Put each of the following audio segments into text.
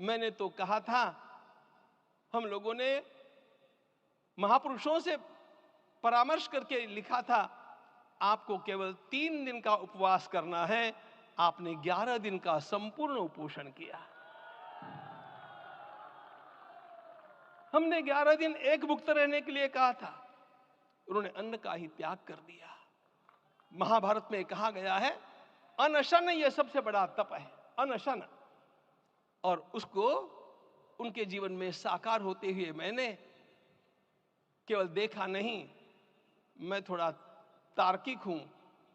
मैंने तो कहा था, हम लोगों ने महापुरुषों से परामर्श करके लिखा था, आपको केवल 3 दिन का उपवास करना है। आपने 11 दिन का संपूर्ण उपोषण किया। हमने 11 दिन एक भुक्त रहने के लिए कहा था, उन्होंने अन्न का ही त्याग कर दिया। महाभारत में कहा गया है, अनशन यह सबसे बड़ा तप है, अनशन। और उसको उनके जीवन में साकार होते हुए मैंने केवल देखा नहीं, मैं थोड़ा तार्किक हूं।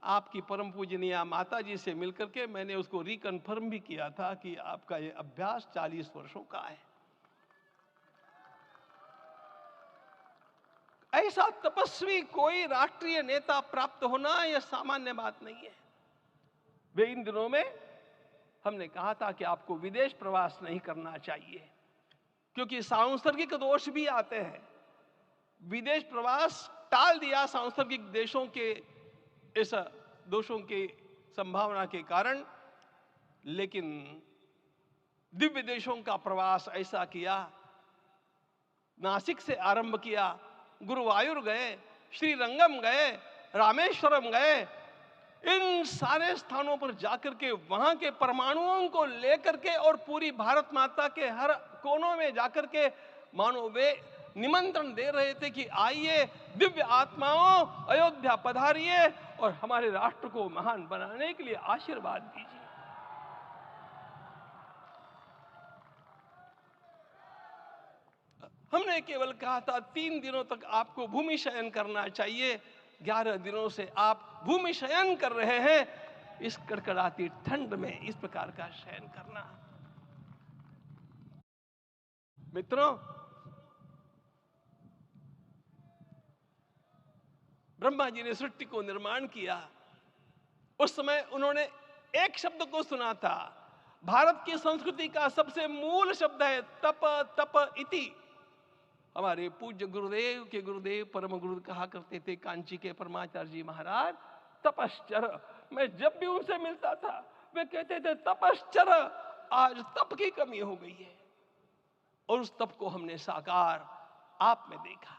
आपकी परम पूजनीय माता जी से मिलकर के मैंने उसको रिकन्फर्म भी किया था कि आपका ये अभ्यास 40 वर्षों का है। ऐसा तपस्वी कोई राष्ट्रीय नेता प्राप्त होना यह सामान्य बात नहीं है। वे इन दिनों में हमने कहा था कि आपको विदेश प्रवास नहीं करना चाहिए, क्योंकि सांसर्गिक दोष भी आते हैं। विदेश प्रवास टाल दिया सांसर्गिक देशों के इस दोषों की संभावना के कारण, लेकिन दिव्य देशों का प्रवास ऐसा किया। नासिक से आरंभ किया, गुरुवायूर गए, श्रीरंगम गए, रामेश्वरम गए। इन सारे स्थानों पर जाकर के वहां के परमाणुओं को लेकर के और पूरी भारत माता के हर कोनों में जाकर के मानो वे निमंत्रण दे रहे थे कि आइए दिव्य आत्माओं, अयोध्या पधारिए और हमारे राष्ट्र को महान बनाने के लिए आशीर्वाद दीजिए। हमने केवल कहा था 3 दिनों तक आपको भूमि शयन करना चाहिए। 11 दिनों से आप भूमि शयन कर रहे हैं। इस कड़कड़ाती ठंड में इस प्रकार का शयन करना, मित्रों, ब्रह्मा जी ने सृष्टि को निर्माण किया। उस समय उन्होंने एक शब्द को सुना था। भारत की संस्कृति का सबसे मूल शब्द है तप, तप इति। हमारे पूज्य गुरुदेव के गुरुदेव परम गुरु कहा करते थे, कांची के परमाचार्य जी महाराज, तपश्चर। मैं जब भी उनसे मिलता था वे कहते थे तपश्चर। आज तप की कमी हो गई है और उस तप को हमने साकार आप में देखा।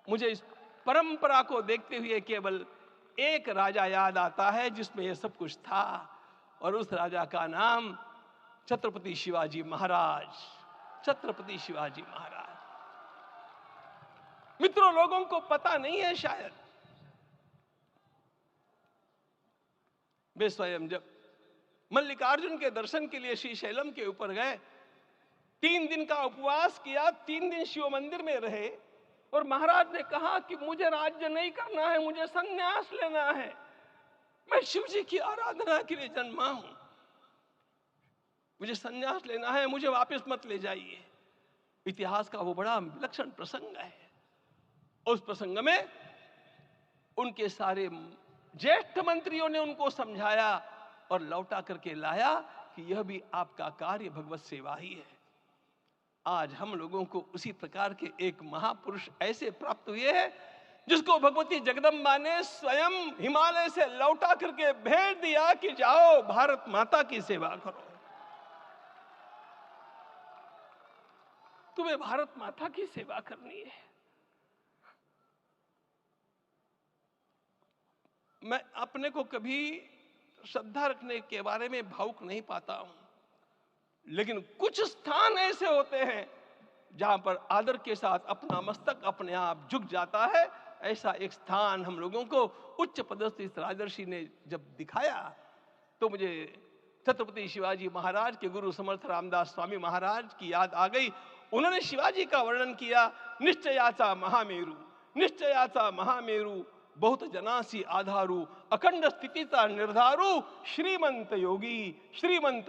मुझे इस परंपरा को देखते हुए केवल एक राजा याद आता है जिसमें यह सब कुछ था, और उस राजा का नाम छत्रपति शिवाजी महाराज। छत्रपति शिवाजी महाराज। मित्रों, लोगों को पता नहीं है शायद, वे स्वयं जब मल्लिकार्जुन के दर्शन के लिए श्रीशैलम के ऊपर गए, 3 दिन का उपवास किया, 3 दिन शिव मंदिर में रहे, और महाराज ने कहा कि मुझे राज्य नहीं करना है, मुझे संन्यास लेना है, मैं शिव जी की आराधना के लिए जन्मा हूं, मुझे संन्यास लेना है, मुझे वापस मत ले जाइए। इतिहास का वो बड़ा विलक्षण प्रसंग है। उस प्रसंग में उनके सारे ज्येष्ठ मंत्रियों ने उनको समझाया और लौटा करके लाया कि यह भी आपका कार्य भगवत सेवा ही है। आज हम लोगों को उसी प्रकार के एक महापुरुष ऐसे प्राप्त हुए हैं जिसको भगवती जगदम्बा ने स्वयं हिमालय से लौटा करके भेज दिया कि जाओ भारत माता की सेवा करो। तुम्हें भारत माता की सेवा करनी है। मैं अपने को कभी श्रद्धा रखने के बारे में भावुक नहीं पाता हूं, लेकिन कुछ स्थान ऐसे होते हैं जहां पर आदर के साथ अपना मस्तक अपने आप झुक जाता है। ऐसा एक स्थान हम लोगों को उच्च पदस्थ इस राजर्षि ने जब दिखाया तो मुझे छत्रपति शिवाजी महाराज के गुरु समर्थ रामदास स्वामी महाराज की याद आ गई। उन्होंने शिवाजी का वर्णन किया, निश्चयाचा महामेरु, निश्चयाचा महामेरु, बहुत जनासी आधारु, अखंड स्थितिता निर्धारु, श्रीमंत योगी, श्रीमंत